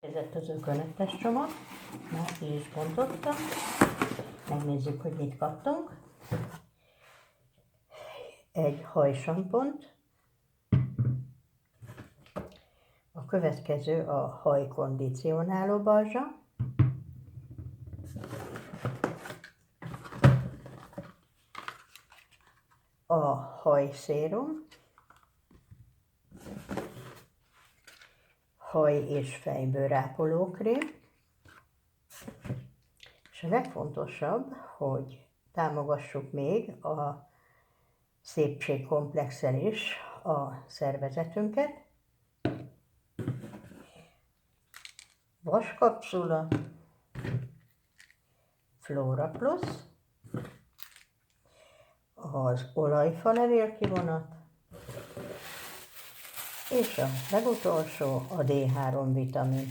Érkezett az ökölöttes csomag, már ki is bontottam. Megnézzük, hogy mit kaptunk. Egy hajsampont. A következő a hajkondicionáló balzsam. A hajszérum. Haj- és fejbőr ápolókrém. És a legfontosabb, hogy támogassuk még a szépségkomplexsel is a szervezetünket. Vaskapszula, Flora Plus, az olajfalevél kivonat, és a legutolsó a D3 vitamin.